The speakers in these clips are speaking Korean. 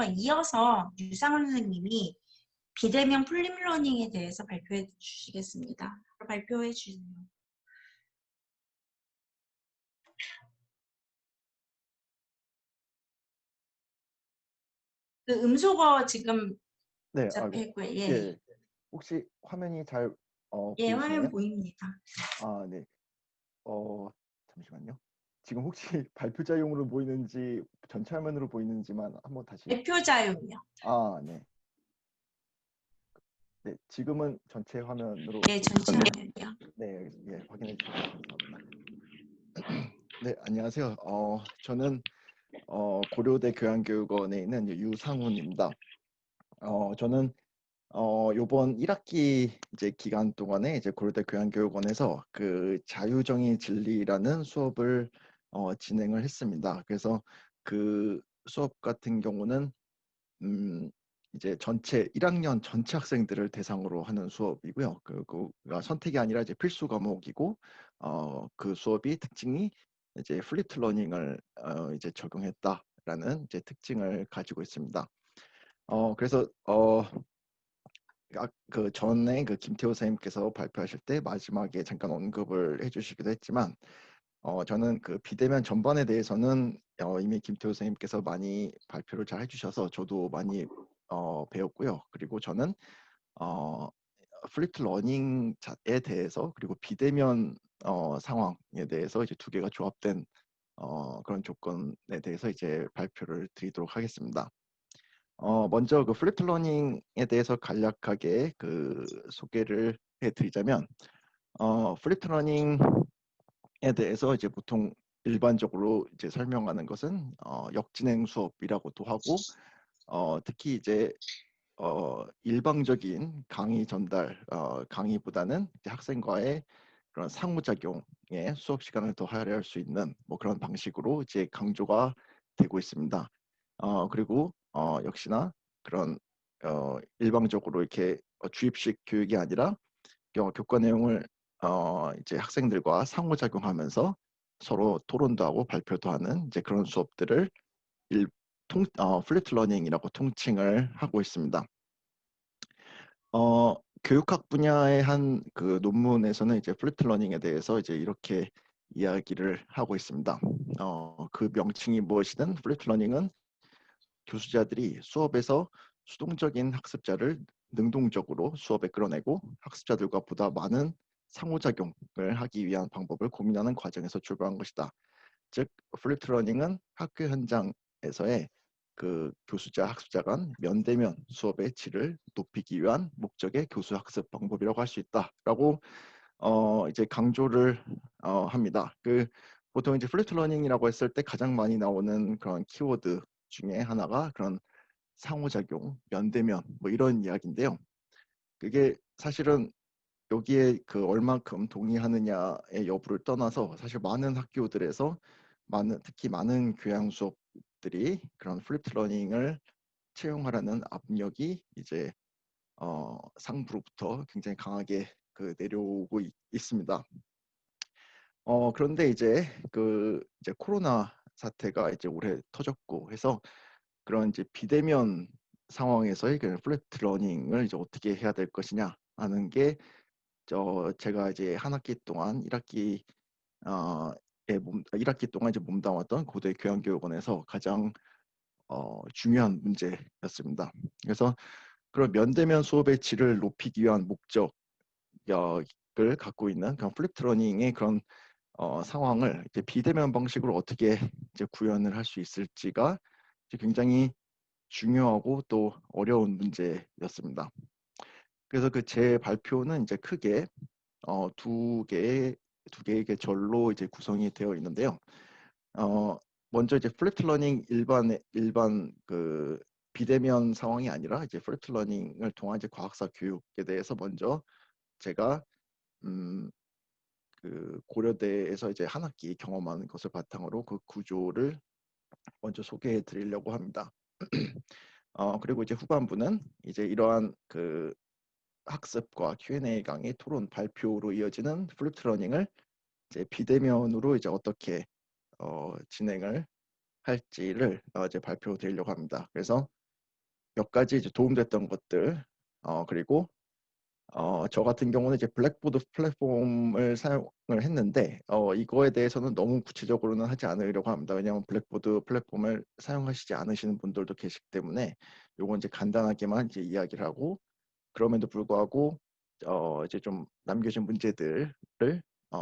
이어서 유상훈 선생님이 비대면 플립러닝에 대해서 발표해 주시겠습니다. 발표해 주세요. 그 음소거 지금 네, 접했고요. 예. 예. 혹시 화면이 잘 예, 화면 보이시나요? 보입니다. 아, 네. 잠시만요. 지금 혹시 발표자용으로 보이는지 전체 화면으로 보이는지만 한번 다시. 발표자용이요. 아, 네. 네, 지금은 전체 화면으로 네, 전체 보이시나요? 화면이요. 네, 예, 확인해 주셔서 감사합니다. 네, 안녕하세요. 저는 고려대 교양교육원에 있는 유상훈입니다. 저는 요번 1학기 이제 기간 동안에 이제 고려대 교양교육원에서 그 자유정의 진리라는 수업을 진행을 했습니다. 그래서 그 수업 같은 경우는 이제 전체 1학년 전체 학생들을 대상으로 하는 수업이고요. 그가 선택이 아니라 이제 필수 과목이고 그 수업이 특징이 이제 플립드 러닝을 이제 적용했다라는 이제 특징을 가지고 있습니다. 그래서 그 전에 그 김태호 선생님께서 발표하실 때 마지막에 잠깐 언급을 해주시기도 했지만 저는 그 비대면 전반에 대해서는 이미 김태호 선생님께서 많이 발표를 잘 해주셔서 저도 많이 배웠고요. 그리고 저는 플립드 러닝에 대해서 그리고 비대면 상황에 대해서 이제 두 개가 조합된 그런 조건에 대해서 이제 발표를 드리도록 하겠습니다. 먼저 그 플립드 러닝에 대해서 간략하게 그 소개를 해드리자면 플립드 러닝에 대해서 이제 보통 일반적으로 이제 설명하는 것은 역진행 수업이라고도 하고 특히 이제 일방적인 강의 전달 강의보다는 이제 학생과의 그런 상호작용에 수업 시간을 더 할애할 수 있는 뭐 그런 방식으로 이제 강조가 되고 있습니다. 그리고 역시나 그런 일방적으로 이렇게 주입식 교육이 아니라 교과 내용을 이제 학생들과 상호작용하면서 서로 토론도 하고 발표도 하는 이제 그런 수업들을 플립드 러닝이라고 통칭을 하고 있습니다. 교육학 분야의 한 그 논문에서는 이제 플립드 러닝에 대해서 이제 이렇게 이야기를 하고 있습니다. 그 명칭이 무엇이든 플립드 러닝은 교수자들이 수업에서 수동적인 학습자를 능동적으로 수업에 끌어내고 학습자들과 보다 많은 상호작용을 하기 위한 방법을 고민하는 과정에서 출발한 것이다. 즉, 플립드 러닝은 학교 현장에서의 그 교수자 학습자 간 면대면 수업의 질을 높이기 위한 목적의 교수 학습 방법이라고 할 수 있다라고 이제 강조를 합니다. 보통 이제 플립드 러닝이라고 했을 때 가장 많이 나오는 그런 키워드 중에 하나가 그런 상호작용, 면대면 뭐 이런 이야기인데요. 그게 사실은 여기에 그 얼만큼 동의하느냐의 여부를 떠나서 사실 많은 학교들에서 특히 많은 교양 수업들이 그런 플립드 러닝을 채용하라는 압력이 이제 상부로부터 굉장히 강하게 그 내려오고 있습니다. 그런데 이제 이제 코로나 사태가 이제 올해 터졌고 해서 그런 이제 비대면 상황에서의 그 플립드 러닝을 이제 어떻게 해야 될 것이냐 하는 게 제가 이제 한 학기 동안 1학기 1학기 동안 이제 몸담았던 고대 교양교육원에서 가장 중요한 문제였습니다. 그래서 그런 면대면 수업의 질을 높이기 위한 목적을 갖고 있는 그런 플립드 러닝의 그런 상황을 이제 비대면 방식으로 어떻게 이제 구현을 할 수 있을지가 이제 굉장히 중요하고 또 어려운 문제였습니다. 그래서 그 제 발표는 이제 크게 두 개의 계절로 이제 구성이 되어 있는데요. 먼저 이제 플립드 러닝 일반 그 비대면 상황이 아니라 이제 플립드 러닝을 통한 이제 과학사 교육에 대해서 먼저 제가 그 고려대에서 이제 한 학기 경험한 것을 바탕으로 그 구조를 먼저 소개해 드리려고 합니다. 그리고 이제 후반부는 이제 이러한 그 학습과 Q&A 강의, 토론, 발표로 이어지는 플립드 러닝을 이제 비대면으로 이제 어떻게 진행을 할지를 이제 발표드리려고 합니다. 그래서 몇 가지 이제 도움됐던 것들, 그리고 저 같은 경우는 이제 블랙보드 플랫폼을 사용을 했는데 이거에 대해서는 너무 구체적으로는 하지 않으려고 합니다. 왜냐하면 블랙보드 플랫폼을 사용하시지 않으시는 분들도 계시기 때문에 요건 이제 간단하게만 이제 이야기를 하고, 그럼에도 불구하고 이제 좀 남겨진 문제들을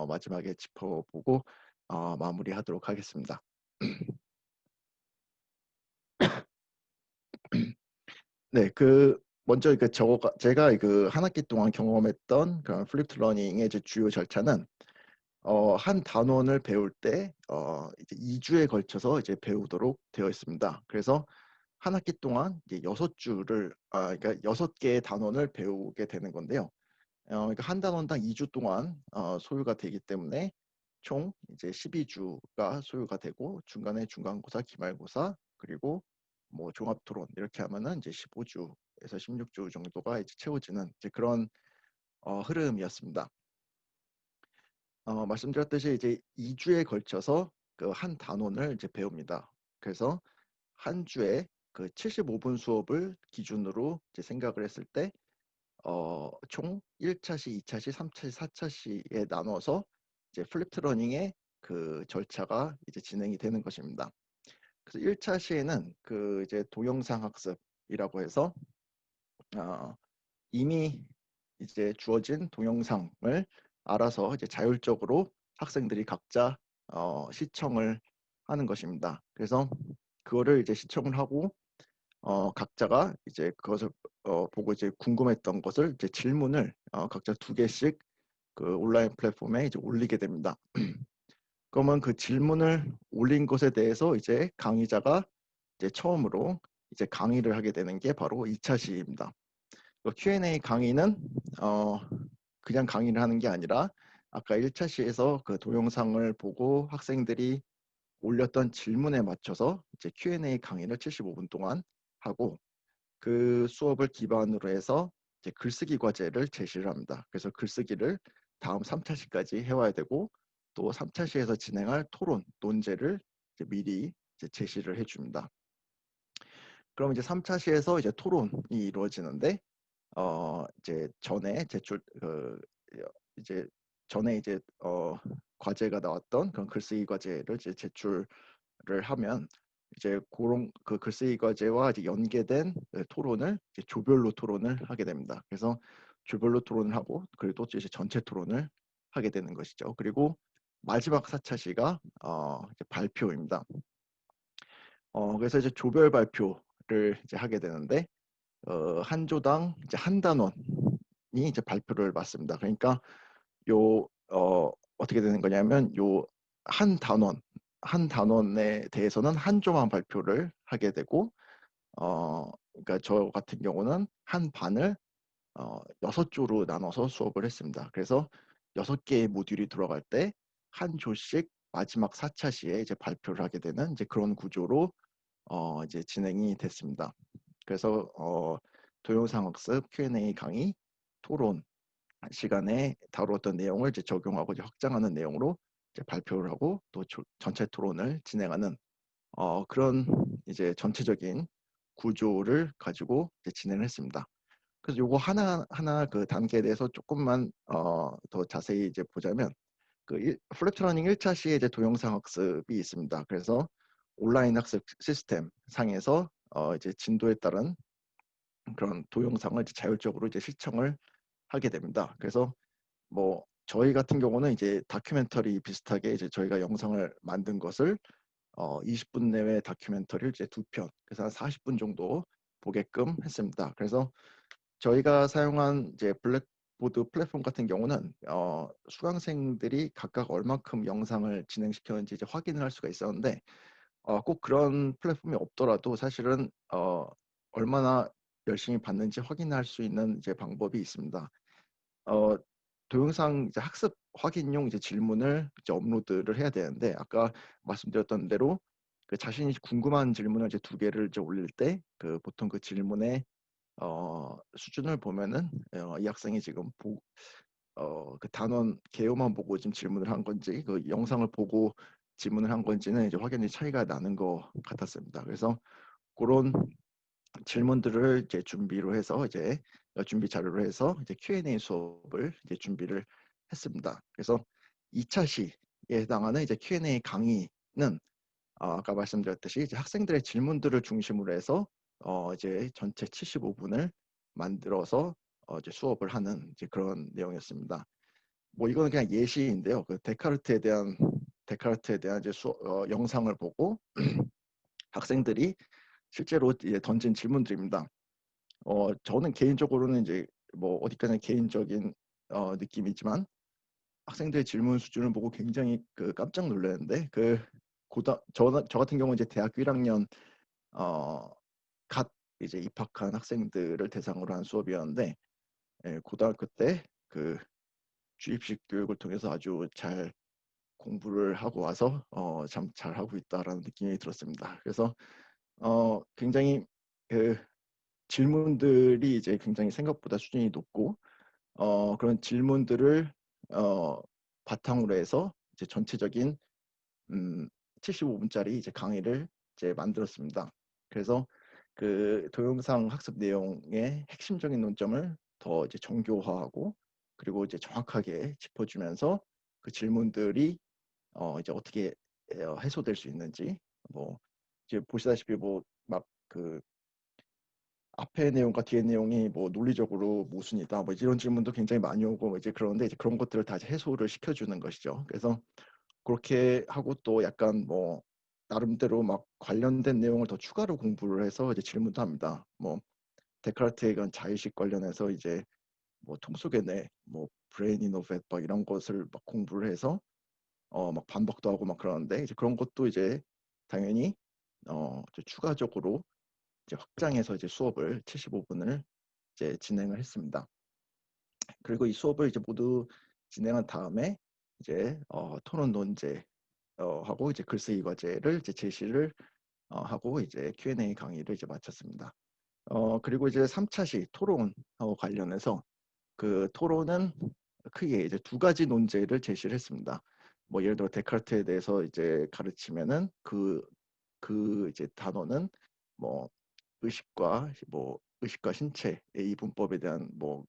마지막에 짚어보고 마무리하도록 하겠습니다. 네, 먼저 제가 그 한 학기 동안 경험했던 그런 플립트 러닝의 이제 주요 절차는 한 단원을 배울 때 이제 2주에 걸쳐서 이제 배우도록 되어 있습니다. 그래서 한 학기 동안 이제 6주를 그러니까 6개의 단원을 배우게 되는 건데요. 그러니까 한 단원당 2주 동안 소요가 되기 때문에 총 이제 12주가 소요가 되고, 중간에 중간고사, 기말고사, 그리고 뭐 종합토론 이렇게 하면은 이제 15주에서 16주 정도가 이제 채워지는 이제 그런 흐름이었습니다. 말씀드렸듯이 이제 2주에 걸쳐서 그 한 단원을 이제 배웁니다. 그래서 한 주에 그 75분 수업을 기준으로 이제 생각을 했을 때 총 1차시, 2차시, 3차시, 4차시에 나눠서 이제 플립트 러닝의 그 절차가 이제 진행이 되는 것입니다. 그래서 1차시에는 그 이제 동영상 학습이라고 해서 이미 이제 주어진 동영상을 알아서 이제 자율적으로 학생들이 각자 시청을 하는 것입니다. 그래서 그거를 이제 시청을 하고 각자가 이제 그것을 보고 이제 궁금했던 것을 이제 질문을 각자 2개씩 그 온라인 플랫폼에 이제 올리게 됩니다. 그러면 그 질문을 올린 것에 대해서 이제 강의자가 이제 처음으로 이제 강의를 하게 되는 게 바로 2차 시입니다. Q&A 강의는 그냥 강의를 하는 게 아니라 아까 1차 시에서 그 동영상을 보고 학생들이 올렸던 질문에 맞춰서 이제 Q&A 강의를 75분 동안 하고, 그 수업을 기반으로 해서 이제 글쓰기 과제를 제시를 합니다. 그래서 글쓰기를 다음 3차시까지 해와야 되고, 또 3차시에서 진행할 토론, 논제를 이제 미리 이제 제시를 해줍니다. 그럼 이제 3차시에서 이제 토론이 이루어지는데 이제 전에 제출 이제 전에 이제 과제가 나왔던 그런 글쓰기 과제를 이제 제출을 하면 이제 그런 그 글쓰기 과제와 이제 연계된 토론을 이제 조별로 토론을 하게 됩니다. 그래서 조별로 토론을 하고, 그리고 또 이제 전체 토론을 하게 되는 것이죠. 그리고 마지막 4차시가 이제 발표입니다. 그래서 이제 조별 발표를 이제 하게 되는데 한 조당 이제 한 단원이 이제 발표를 받습니다. 그러니까 어떻게 되는 거냐면 한 단원에 대해서는 한 조만 발표를 하게 되고, 그러니까 저 같은 경우는 한 반을 6조로 나눠서 수업을 했습니다. 그래서 6개의 모듈이 들어갈 때 한 조씩 마지막 4차 시에 이제 발표를 하게 되는 이제 그런 구조로 이제 진행이 됐습니다. 그래서 동영상 학습, Q&A 강의, 토론 시간에 다루었던 내용을 이제 적용하고 이제 확장하는 내용으로 이제 발표를 하고, 또 전체 토론을 진행하는 그런 이제 전체적인 구조를 가지고 이제 진행을 했습니다. 그래서 요거 하나하나 그 단계에 대해서 조금만 더 자세히 이제 보자면, 플랩트 러닝 1차 시에 이제 동영상 학습이 있습니다. 그래서 온라인 학습 시스템 상에서 이제 진도에 따른 그런 동영상을 이제 자율적으로 이제 시청을 하게 됩니다. 그래서 뭐 저희 같은 경우는 이제 다큐멘터리 비슷하게 이제 저희가 영상을 만든 것을 20분 내외 다큐멘터리를 이제 2편, 그래서 한 40분 정도 보게끔 했습니다. 그래서 저희가 사용한 이제 블랙보드 플랫폼 같은 경우는 수강생들이 각각 얼마큼 영상을 진행시켰는지 이제 확인을 할 수가 있었는데, 꼭 그런 플랫폼이 없더라도 사실은 얼마나 열심히 봤는지 확인할 수 있는 이제 방법이 있습니다. 어, 동영상 이제 학습 확인용 이제 질문을 이제 업로드를 해야 되는데, 아까 말씀드렸던 대로 그 자신이 궁금한 질문을 이제 2개를 이제 올릴 때 그 보통 그 질문의 수준을 보면은 이 학생이 지금 그 단원 개요만 보고 지금 질문을 한 건지, 그 영상을 보고 질문을 한 건지는 이제 확연히 차이가 나는 것 같았습니다. 그래서 그런 질문들을 이제 준비로 해서 이제 준비 자료로 해서 이제 Q&A 수업을 이제 준비를 했습니다. 그래서 2차 시에 해당하는 이제 Q&A 강의는 아까 말씀드렸듯이 이제 학생들의 질문들을 중심으로 해서 이제 전체 75분을 만들어서 이제 수업을 하는 이제 그런 내용이었습니다. 뭐 이거는 그냥 예시인데요. 그 데카르트에 대한 이제 영상을 보고 학생들이 실제로 이제 던진 질문들입니다. 저는 개인적으로는 이제 뭐 어디까지나 개인적인 느낌이지만 학생들의 질문 수준을 보고 굉장히 깜짝 놀랐는데 저 같은 경우 이제 대학교 1학년 갓 이제 입학한 학생들을 대상으로 한 수업이었는데 고등학교 때 그 주입식 교육을 통해서 아주 잘 공부를 하고 와서 참 잘하고 있다라는 느낌이 들었습니다. 그래서 굉장히 그 질문들이 이제 굉장히 생각보다 수준이 높고 그런 질문들을 바탕으로 해서 이제 전체적인 75분짜리 이제 강의를 이제 만들었습니다. 그래서 그 동영상 학습 내용의 핵심적인 논점을 더 이제 정교화하고 그리고 이제 정확하게 짚어주면서 그 질문들이 이제 어떻게 해소될 수 있는지 뭐 이제 보시다시피 뭐 막 그 앞에 내용과 뒤에 내용이 뭐 논리적으로 모순이다 뭐 이런 질문도 굉장히 많이 오고 뭐 이제 그런데 이제 그런 것들을 다 이제 해소를 시켜주는 것이죠. 그래서 그렇게 하고 또 약간 뭐 나름대로 막 관련된 내용을 더 추가로 공부를 해서 이제 질문도 합니다. 뭐 데카르트의 이건 자의식 관련해서 이제 뭐 통속의 뇌, 뭐 브레인 이노벳 막 이런 것을 막 공부를 해서 막 반박도 하고 막 그러는데 이제 그런 것도 이제 당연히 이제 추가적으로 이제 확장해서 이제 수업을 75분을 이제 진행을 했습니다. 그리고 이 수업을 이제 모두 진행한 다음에 이제 토론 논제 하고 이제 글쓰기 과제를 이제 제시를 하고 이제 Q&A 강의를 이제 마쳤습니다. 그리고 이제 3차 시 토론하고 관련해서 그 토론은 크게 이제 두 가지 논제를 제시를 했습니다. 뭐 예를 들어 데카르트에 대해서 이제 가르치면은 그 이제 단어는 뭐 의식과 신체의 이분법에 대한 뭐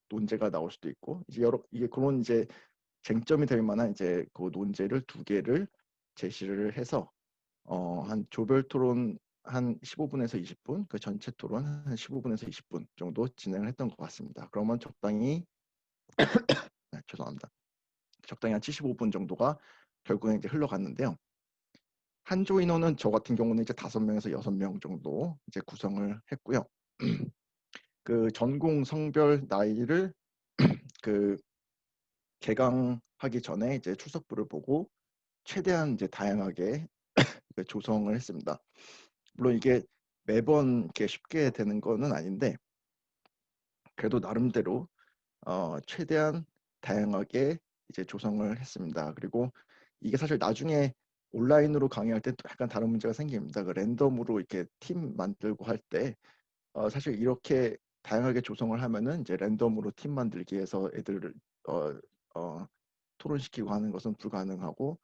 논제가 나올 수도 있고 이제 이게 그런 이제 쟁점이 될 만한 이제 그 논제를 두 개를 제시를 해서 한 조별 토론 한 15분에서 20분, 그 전체 토론 한 15분에서 20분 정도 진행을 했던 것 같습니다. 그러면 적당히 죄송합니다. 적당히 한 75분 정도가 결국에 이제 흘러갔는데요. 한조 인원은 저 같은 경우는 이제 5명에서 6명 정도 이제 구성을 했고요. 그 전공 성별 나이를 그 개강하기 전에 이제 출석부를 보고 최대한 이제 다양하게 조성을 했습니다. 물론 이게 매번 이렇게 쉽게 되는 거는 아닌데 그래도 나름대로 최대한 다양하게 이제 조성을 했습니다. 그리고 이게 사실 나중에 온라인으로 강의할 때 또 약간 다른 문제가 생깁니다. 그 랜덤으로 이렇게 팀 만들고 할 때 사실 이렇게 다양하게 조성을 하면은 이제 랜덤으로 팀 만들기 해서 애들을 어, 어, 토론시키고 하는 것은 불가능하고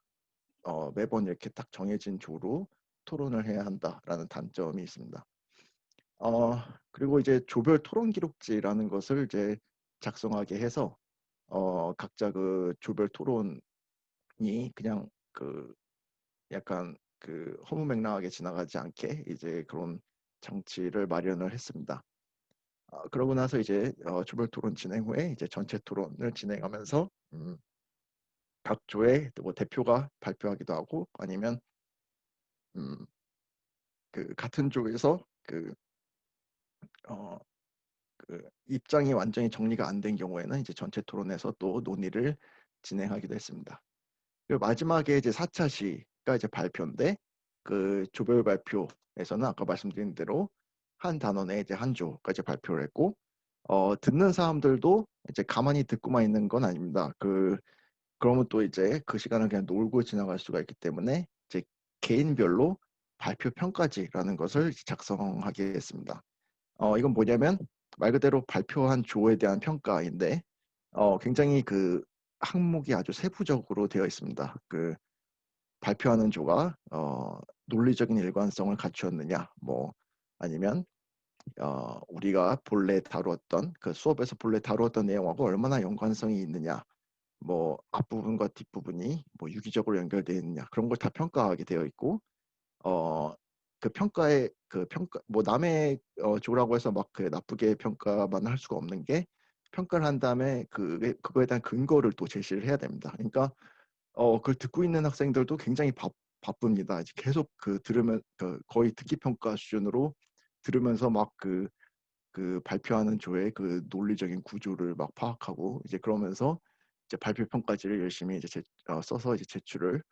매번 이렇게 딱 정해진 조로 토론을 해야 한다라는 단점이 있습니다. 그리고 이제 조별 토론 기록지라는 것을 이제 작성하게 해서 각자 그 조별 토론이 그냥 그 약간 그 허무맹랑하게 지나가지 않게 이제 그런 장치를 마련을 했습니다. 그러고 나서 이제 조별 토론 진행 후에 이제 전체 토론을 진행하면서 각 조의 뭐 대표가 발표하기도 하고 아니면 음, 그 같은 조에서 어, 그 입장이 완전히 정리가 안 된 경우에는 이제 전체 토론에서 또 논의를 진행하기도 했습니다. 그리고 마지막에 이제 4차 시가 이제 발표인데 그 조별 발표에서는 아까 말씀드린 대로 한 단원에 이제 한 조까지 발표를 했고 듣는 사람들도 이제 가만히 듣고만 있는 건 아닙니다. 그러면 또 이제 그 시간을 그냥 놀고 지나갈 수가 있기 때문에 이제 개인별로 발표 평가지라는 것을 작성하게 했습니다. 이건 뭐냐면 말 그대로 발표한 조에 대한 평가인데 굉장히 그 항목이 아주 세부적으로 되어 있습니다. 그 발표하는 조가 논리적인 일관성을 갖추었느냐, 뭐 아니면 우리가 본래 다루었던 그 수업에서 본래 다루었던 내용하고 얼마나 연관성이 있느냐, 뭐 앞부분과 뒷부분이 뭐 유기적으로 연결되어 있느냐 그런 걸 다 평가하게 되어 있고 그 평가에 그 평가 뭐 남의 조라고 해서 막 그 나쁘게 평가만 할 수가 없는 게 평가를 한 다음에 그거에 대한 근거를 또 제시를 해야 됩니다. 그러니까 그걸 듣고 있는 학생들도 굉장히 바쁩니다. 이제 계속 들으면 거의 듣기 평가 수준으로 들으면서 막 발표하는 조의 그 논리적인 구조를 막 파악하고 이제 그러면서 이제 발표 평가지를 열심히 이제 써서 이제 제출을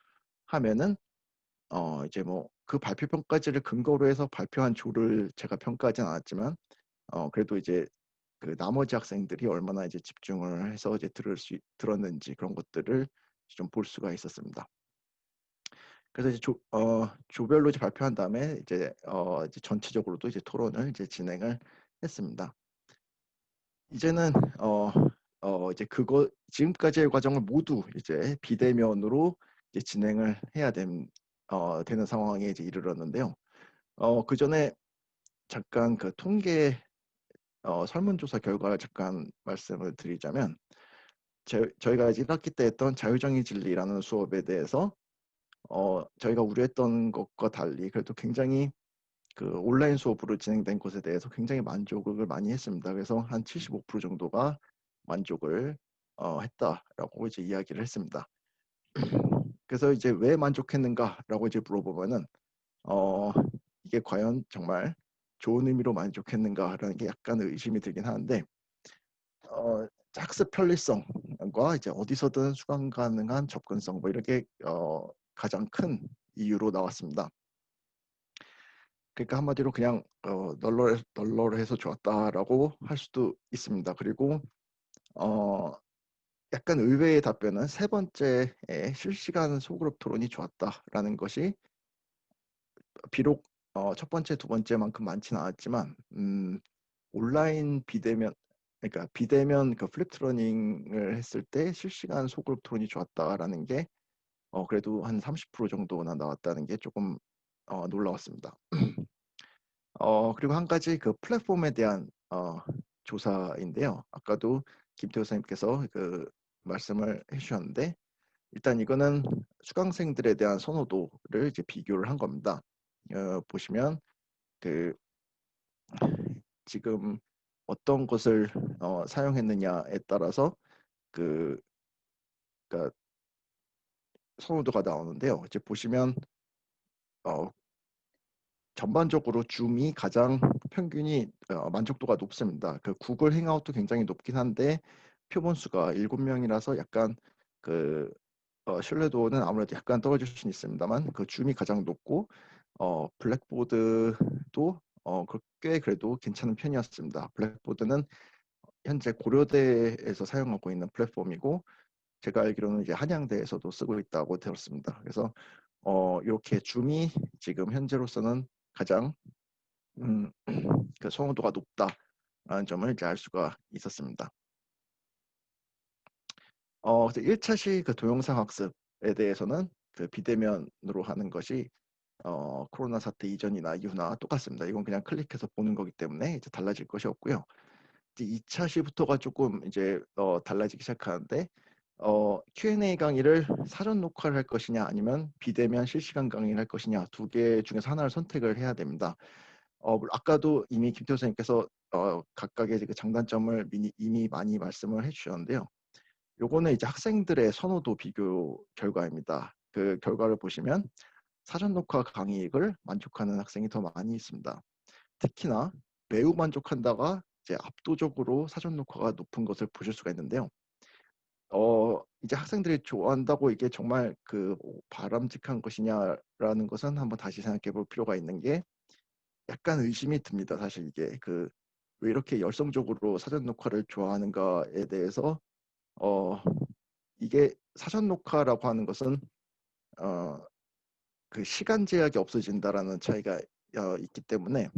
하면은 이제 뭐 그 발표 평가지를 근거로 해서 발표한 조를 제가 평가하진 않았지만 그래도 이제 그 나머지 학생들이 얼마나 이제 집중을 해서 이제 들었는지 그런 것들을 좀 볼 수가 있었습니다. 그래서 이제 조별로 이제 발표한 다음에 이제 전체적으로도 이제 토론을 이제 진행을 했습니다. 이제는 이제 지금까지의 과정을 모두 이제 비대면으로 이제 진행을 해야 되는 상황에 이제 이르렀는데요. 그 전에 잠깐 그 통계 설문조사 결과를 잠깐 말씀을 드리자면 저희가 이제 1학기 때 했던 자유정의 진리라는 수업에 대해서 저희가 우려했던 것과 달리 그래도 굉장히 그 온라인 수업으로 진행된 것에 대해서 굉장히 만족을 많이 했습니다. 그래서 한 75% 정도가 만족을 했다라고 이제 이야기를 했습니다. 그래서 이제 왜 만족했는가라고 이제 물어보면은 이게 과연 정말 좋은 의미로 만족했는가라는 게 약간 의심이 들긴 하는데 학습 편리성과 이제 어디서든 수강 가능한 접근성 뭐 이렇게 가장 큰 이유로 나왔습니다. 그러니까 한마디로 그냥 널널해서 좋았다라고 할 수도 있습니다. 그리고 약간 의외의 답변은 세 번째에 실시간 소그룹 토론이 좋았다라는 것이 비록 첫 번째, 두 번째만큼 많지는 않았지만 온라인 비대면 그러니까 비대면 그 플립 트러닝을 했을 때 실시간 소그룹 토론이 좋았다라는 게 그래도 한 30% 정도나 나왔다는 게 조금 놀라웠습니다. 그리고 한 가지 그 플랫폼에 대한 조사인데요. 아까도 김태호 선생님께서 그 말씀을 해주셨는데 일단 이거는 수강생들에 대한 선호도를 이제 비교를 한 겁니다. 보시면 그 지금 어떤 것을 사용했느냐에 따라서 그 그러니까 선호도가 나오는데요. 이제 보시면 어, 전반적으로 줌이 가장 평균이 만족도가 높습니다. 그 구글 행아웃도 굉장히 높긴 한데 표본 수가 7명이라서 약간 그 신뢰도는 아무래도 약간 떨어질 수는 있습니다만 그 줌이 가장 높고 블랙보드도 꽤 그래도 괜찮은 편이었습니다. 블랙보드는 현재 고려대에서 사용하고 있는 플랫폼이고 제가 알기로는 이제 한양대에서도 쓰고 있다고 들었습니다. 그래서 이렇게 줌이 지금 현재로서는 가장 그 선호도가 높다라는 점을 이제 알 수가 있었습니다. 그래서 1차시 그 동영상 학습에 대해서는 그 비대면으로 하는 것이 코로나 사태 이전이나 이후나 똑같습니다. 이건 그냥 클릭해서 보는 거기 때문에 이제 달라질 것이 없고요. 이제 2차 시부터가 조금 이제 달라지기 시작하는데 Q&A 강의를 사전 녹화를 할 것이냐 아니면 비대면 실시간 강의를 할 것이냐 두 개 중에서 하나를 선택을 해야 됩니다. 아까도 이미 김태호 선생님께서 각각의 그 장단점을 이미 많이 말씀을 해주셨는데요. 요거는 이제 학생들의 선호도 비교 결과입니다. 그 결과를 보시면 사전 녹화 강의를 만족하는 학생이 더 많이 있습니다. 특히나 매우 만족한다가 이제 압도적으로 사전 녹화가 높은 것을 보실 수가 있는데요. 이제 학생들이 좋아한다고 이게 정말 그 바람직한 것이냐라는 것은 한번 다시 생각해 볼 필요가 있는 게 약간 의심이 듭니다. 사실 이게 왜 이렇게 열성적으로 사전 녹화를 좋아하는가에 대해서 이게 사전 녹화라고 하는 것은 그 시간 제약이 없어진다라는 차이가 있기 때문에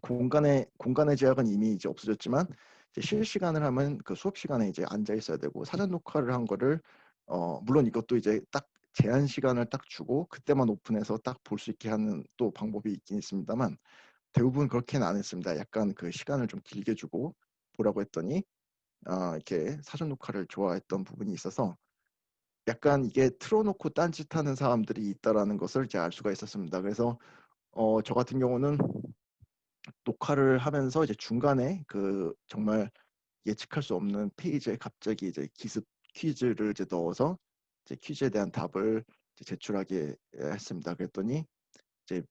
공간의 제약은 이미 이제 없어졌지만 이제 실시간을 하면 그 수업 시간에 이제 앉아 있어야 되고 사전 녹화를 한 거를 물론 이것도 이제 딱 제한 시간을 딱 주고 그때만 오픈해서 딱 볼 수 있게 하는 또 방법이 있긴 있습니다만 대부분 그렇게는 안 했습니다. 약간 그 시간을 좀 길게 주고 보라고 했더니 이렇게 사전 녹화를 좋아했던 부분이 있어서 약간 이게 틀어놓고 딴짓하는 사람들이 있다라는 것을 이제 알 수가 있었습니다. 그래서 저 같은 경우는 녹화를 하면서 이제 중간에 그 정말 예측할 수 없는 페이지에 갑자기 이제 기습 퀴즈를 이제 넣어서 이제 퀴즈에 대한 답을 이제 제출하게 했습니다. 그랬더니 이제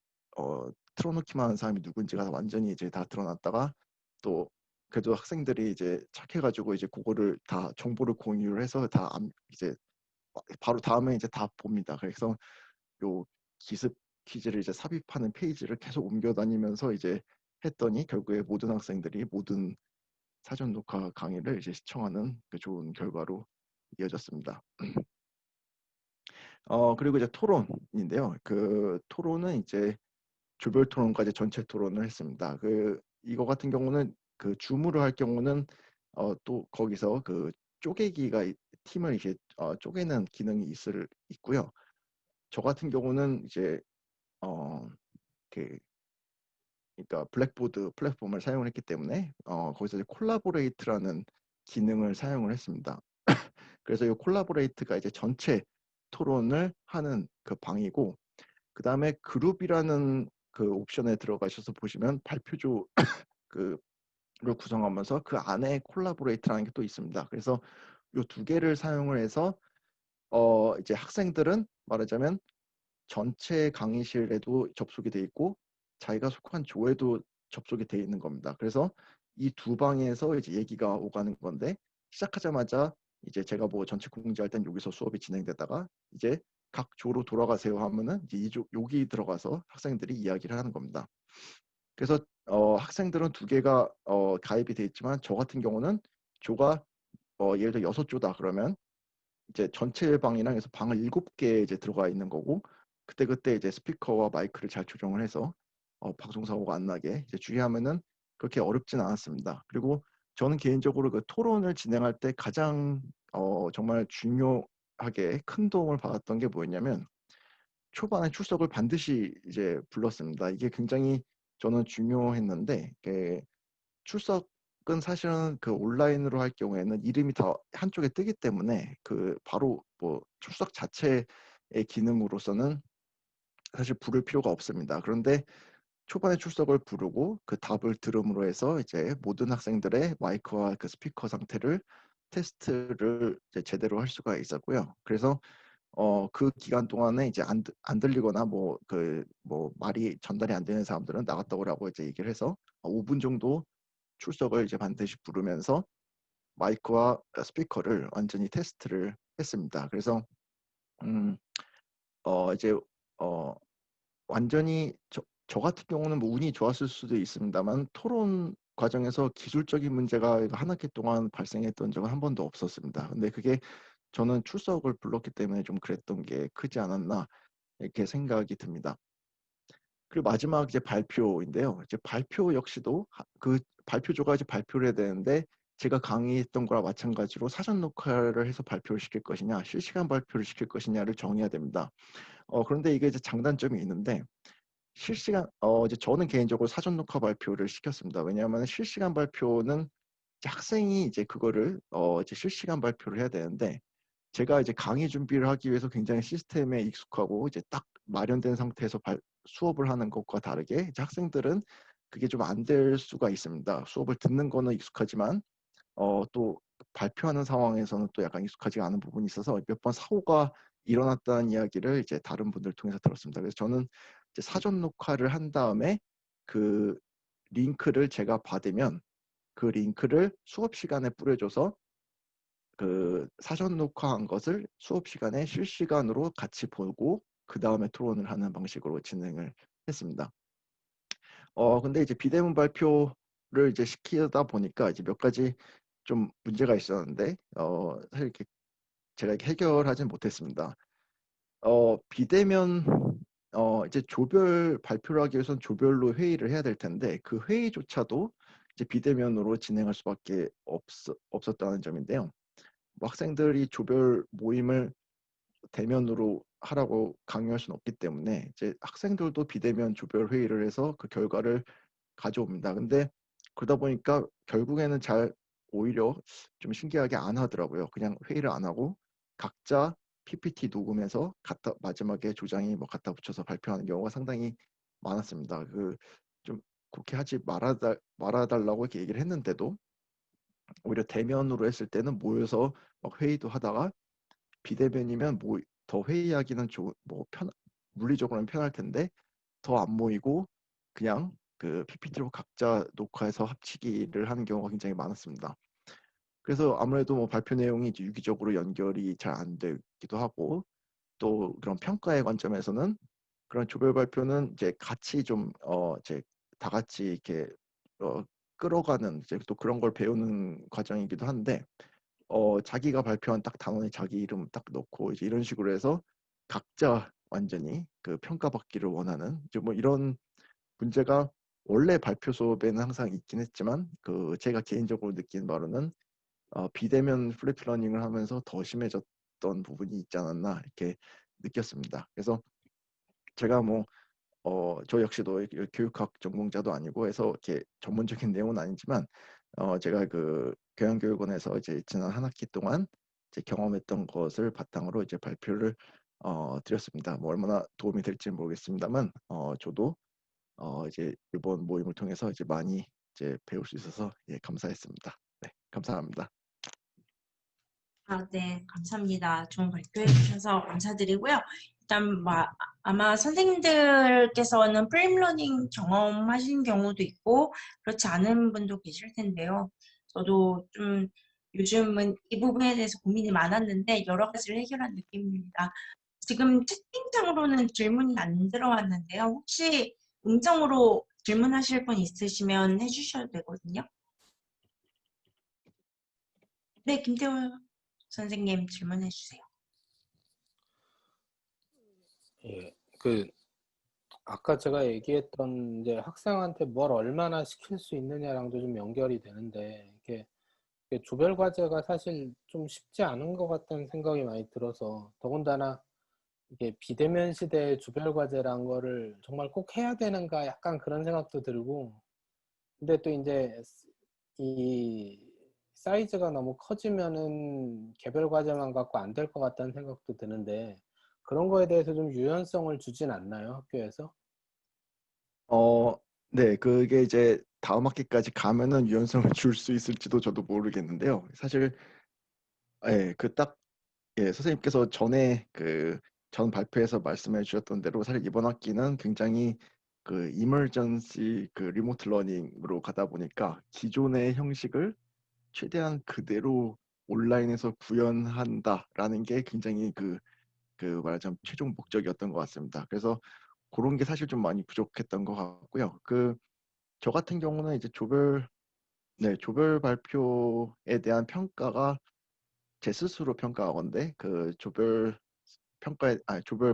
틀어놓기만 한 사람이 누군지가 완전히 이제 다 드러났다가 또 그래도 학생들이 이제 착해가지고 이제 그거를 다 정보를 공유를 해서 다 이제 바로 다음에 이제 다 봅니다. 그래서 요 기습 퀴즈를 이제 삽입하는 페이지를 계속 옮겨 다니면서 이제 했더니 결국에 모든 학생들이 모든 사전 녹화 강의를 이제 시청하는 그 좋은 결과로 이어졌습니다. 그리고 이제 토론인데요. 그 토론은 이제 조별 토론까지 전체 토론을 했습니다. 이거 같은 경우는 그 줌으로 할 경우는 또 거기서 그 쪼개기가 팀을 이제 쪼개는 기능이 있고요. 저 같은 경우는 이제 어, 그 그러니까 블랙보드 플랫폼을 사용을 했기 때문에 거기서 이제 콜라보레이트라는 기능을 사용을 했습니다. 그래서 이 콜라보레이트가 이제 전체 토론을 하는 그 방이고 그 다음에 그룹이라는 그 옵션에 들어가셔서 보시면 발표조 그를 구성하면서 그 안에 콜라보레이트라는 게 또 있습니다. 그래서 이 두 개를 사용을 해서 이제 학생들은 말하자면 전체 강의실에도 접속이 돼 있고 자기가 속한 조에도 접속이 돼 있는 겁니다. 그래서 이 두 방에서 이제 얘기가 오가는 건데 시작하자마자 이제 제가 뭐 전체 공지할 땐 여기서 수업이 진행되다가 이제 각 조로 돌아가세요 하면은 이제 여기 들어가서 학생들이 이야기를 하는 겁니다. 그래서 학생들은 두 개가 가입이 돼 있지만 저 같은 경우는 조가 예를 들어 6조다 그러면 이제 전체 방이랑 해서 방을 7개 이제 들어가 있는 거고 그때 이제 스피커와 마이크를 잘 조정을 해서 방송 사고가 안 나게 이제 주의하면은 그렇게 어렵진 않았습니다. 그리고 저는 개인적으로 그 토론을 진행할 때 가장 정말 중요하게 큰 도움을 받았던 게 뭐였냐면 초반에 출석을 반드시 이제 불렀습니다. 이게 굉장히 저는 중요했는데 출석은 사실은 그 온라인으로 할 경우에는 이름이 다 한쪽에 뜨기 때문에 그 바로 뭐 출석 자체의 기능으로서는 사실 부를 필요가 없습니다. 그런데 초반에 출석을 부르고 그 답을 들음으로 해서 이제 모든 학생들의 마이크와 그 스피커 상태를 테스트를 이제 제대로 할 수가 있었고요. 그래서 그 기간 동안에 이제 안 들리거나 뭐 말이 전달이 안 되는 사람들은 나갔다 오라고 이제 얘기를 해서 5분 정도 출석을 이제 반드시 부르면서 마이크와 스피커를 완전히 테스트를 했습니다. 그래서 이제 어, 완전히 저 같은 경우는 뭐 운이 좋았을 수도 있습니다만 토론 과정에서 기술적인 문제가 한 학기 동안 발생했던 적은 한 번도 없었습니다. 근데 그게 저는 출석을 불렀기 때문에 좀 그랬던 게 크지 않았나 이렇게 생각이 듭니다. 그리고 마지막 이제 발표인데요. 이제 발표 역시도 그 발표조가 이제 발표를 해야 되는데 제가 강의했던 거랑 마찬가지로 사전 녹화를 해서 발표를 시킬 것이냐, 실시간 발표를 시킬 것이냐를 정해야 됩니다. 그런데 이게 이제 장단점이 있는데 이제 저는 개인적으로 사전 녹화 발표를 시켰습니다. 왜냐하면 실시간 발표는 이제 학생이 이제 그거를 이제 실시간 발표를 해야 되는데 제가 이제 강의 준비를 하기 위해서 굉장히 시스템에 익숙하고 이제 딱 마련된 상태에서 수업을 하는 것과 다르게 이제 학생들은 그게 좀 안 될 수가 있습니다. 수업을 듣는 거는 익숙하지만 또 발표하는 상황에서는 또 약간 익숙하지 않은 부분이 있어서 몇 번 사고가 일어났다는 이야기를 이제 다른 분들 통해서 들었습니다. 그래서 저는 이제 사전 녹화를 한 다음에 그 링크를 제가 받으면 그 링크를 수업 시간에 뿌려줘서 그 사전 녹화한 것을 수업 시간에 실시간으로 같이 보고 그 다음에 토론을 하는 방식으로 진행을 했습니다. 근데 이제 비대면 발표를 이제 시키다 보니까 이제 몇 가지 좀 문제가 있었는데 사실 이렇게 제가 이렇게 해결하진 못했습니다. 비대면 이제 조별 발표를 하기 위해서는 조별로 회의를 해야 될 텐데 그 회의조차도 이제 비대면으로 진행할 수밖에 없었다는 점인데요. 뭐 학생들이 조별 모임을 대면으로 하라고 강요할 수는 없기 때문에 이제 학생들도 비대면 조별 회의를 해서 그 결과를 가져옵니다. 근데 그러다 보니까 결국에는 잘 오히려 좀 신기하게 안 하더라고요. 그냥 회의를 안 하고 각자 PPT 녹음해서 갖다 마지막에 조장이 뭐 갖다 붙여서 발표하는 경우가 상당히 많았습니다. 좀 그렇게 하지 말아달라고 이렇게 얘기를 했는데도 오히려 대면으로 했을 때는 모여서 막 회의도 하다가 비대면이면 뭐 더 회의하기는 물리적으로는 편할 텐데 더 안 모이고 그냥 그 PPT로 각자 녹화해서 합치기를 하는 경우가 굉장히 많았습니다. 그래서 아무래도 뭐 발표 내용이 이제 유기적으로 연결이 잘 안 되기도 하고 또 그런 평가의 관점에서는 그런 조별 발표는 이제 같이 이제 다 같이 이렇게 끌어가는 이제 또 그런 걸 배우는 과정이기도 한데 자기가 발표한 딱 단원에 자기 이름 딱 넣고 이제 이런 식으로 해서 각자 완전히 그 평가받기를 원하는 이제 뭐 이런 문제가 원래 발표 수업에는 항상 있긴 했지만 제가 개인적으로 느낀 바로는 비대면 플립 러닝을 하면서 더 심해졌던 부분이 있지 않았나 이렇게 느꼈습니다. 그래서 제가 저 역시도 교육학 전공자도 아니고 해서 이렇게 전문적인 내용은 아니지만 제가 그 교양교육원에서 이제 지난 한 학기 동안 이제 경험했던 것을 바탕으로 이제 발표를 드렸습니다. 뭐 얼마나 도움이 될지 모르겠습니다만 저도 이제 이번 모임을 통해서 이제 많이 이제 배울 수 있어서 예, 감사했습니다. 네, 감사합니다. 네, 감사합니다. 좋은 발표해 주셔서 감사드리고요. 일단 아마 선생님들께서는 프레임러닝 경험하신 경우도 있고 그렇지 않은 분도 계실 텐데요. 저도 좀 요즘은 이 부분에 대해서 고민이 많았는데 여러 가지를 해결한 느낌입니다. 지금 채팅창으로는 질문이 안 들어왔는데요. 혹시 음성으로 질문하실 분 있으시면 해주셔도 되거든요. 네, 김태호 선생님 질문해 주세요. 예, 아까 제가 얘기했던 이제 학생한테 뭘 얼마나 시킬 수 있느냐랑도 좀 연결이 되는데 이게 조별 과제가 사실 좀 쉽지 않은 것 같다는 생각이 많이 들어서 더군다나 이게 비대면 시대의 조별 과제란 거를 정말 꼭 해야 되는가 약간 그런 생각도 들고 근데 또 이제 이 사이즈가 너무 커지면은 개별 과제만 갖고 안 될 것 같다는 생각도 드는데 그런 거에 대해서 좀 유연성을 주진 않나요, 학교에서? 네, 그게 이제 다음 학기까지 가면은 유연성을 줄 수 있을지도 저도 모르겠는데요. 사실 예, 예, 선생님께서 전에 전 발표에서 말씀해 주셨던 대로 사실 이번 학기는 굉장히 이머전시 리모트 러닝으로 가다 보니까 기존의 형식을 최대한 그대로 온라인에서 구현한다라는 게 굉장히 말하자면 최종 목적이었던 것 같습니다. 그래서 그런 게 사실 좀 많이 부족했던 것 같고요. 저 같은 경우는 이제 조별 발표에 대한 평가가 제 스스로 평가하건데 조별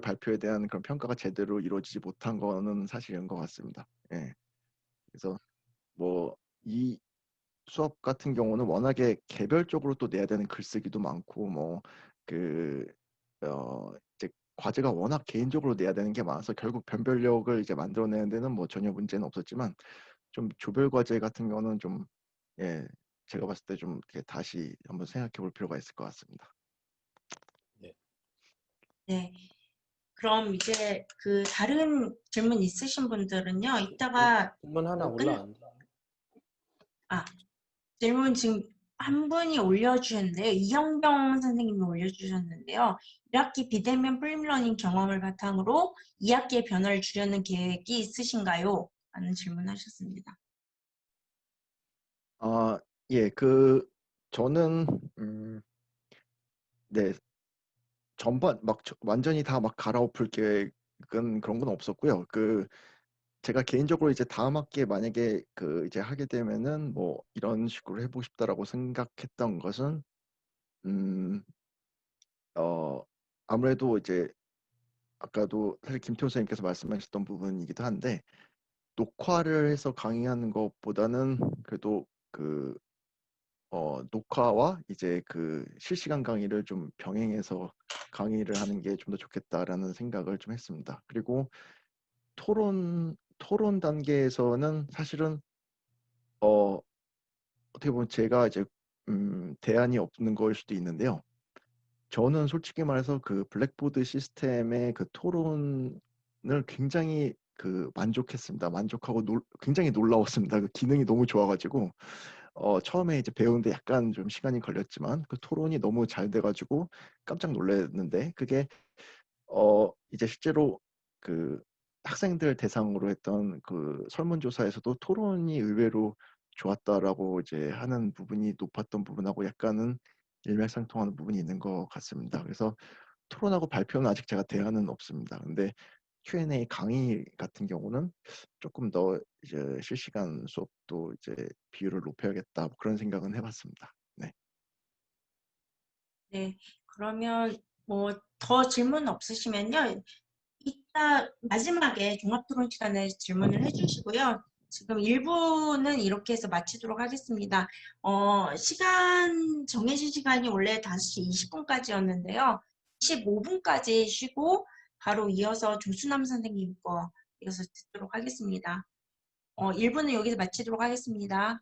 발표에 대한 그런 평가가 제대로 이루어지지 못한 거는 사실인 것 같습니다. 예. 그래서 뭐 이 수업 같은 경우는 워낙에 개별적으로 또 내야 되는 글쓰기도 많고 이제 과제가 워낙 개인적으로 내야 되는 게 많아서 결국 변별력을 이제 만들어내는 데는 뭐 전혀 문제는 없었지만 좀 조별 과제 같은 경우는 좀 예, 제가 봤을 때 좀 이렇게 다시 한번 생각해 볼 필요가 있을 것 같습니다. 네. 네. 그럼 이제 다른 질문 있으신 분들은요. 이따가 질문 하나 올라왔는데. 질문 지금 한 분이 올려주셨는데요. 이형병 선생님이 올려주셨는데요. 1학기 비대면 프리러닝 경험을 바탕으로 2학기에 변화를 주려는 계획이 있으신가요? 라는 질문하셨습니다. 예, 저는 네, 전반 완전히 다 막 갈아엎을 계획은 그런 건 없었고요. 제가 개인적으로 이제 다음 학기에 만약에 이제 하게 되면은 뭐 이런 식으로 해보고 싶다라고 생각했던 것은 음, 아무래도 이제 아까도 사실 김태호 선생님께서 말씀하셨던 부분이기도 한데 녹화를 해서 강의하는 것보다는 그래도 녹화와 이제 실시간 강의를 좀 병행해서 강의를 하는 게 좀 더 좋겠다라는 생각을 좀 했습니다. 그리고 토론 토론 단계에서는 사실은 어떻게 보면 제가 이제 대안이 없는 거일 수도 있는데요. 저는 솔직히 말해서 그 블랙보드 시스템의 그 토론을 굉장히 그 만족했습니다. 만족하고 굉장히 놀라웠습니다. 그 기능이 너무 좋아가지고 처음에 이제 배우는데 약간 좀 시간이 걸렸지만 그 토론이 너무 잘 돼가지고 깜짝 놀랐는데 그게 이제 실제로 그 학생들 대상으로 했던 그 설문조사에서도 토론이 의외로 좋았다라고 이제 하는 부분이 높았던 부분하고 약간은 일맥상통하는 부분이 있는 것 같습니다. 그래서 토론하고 발표는 아직 제가 대안은 없습니다. 근데 Q&A 강의 같은 경우는 조금 더 이제 실시간 수업도 이제 비율을 높여야겠다 뭐 그런 생각은 해봤습니다. 네. 네, 그러면 뭐 더 질문 없으시면요. 이따 마지막에 종합토론 시간에 질문을 해주시고요. 지금 1부는 이렇게 해서 마치도록 하겠습니다. 정해진 시간이 원래 5시 20분까지였는데요. 15분까지 쉬고 바로 이어서 조수남 선생님 거 이어서 듣도록 하겠습니다. 1부는 여기서 마치도록 하겠습니다.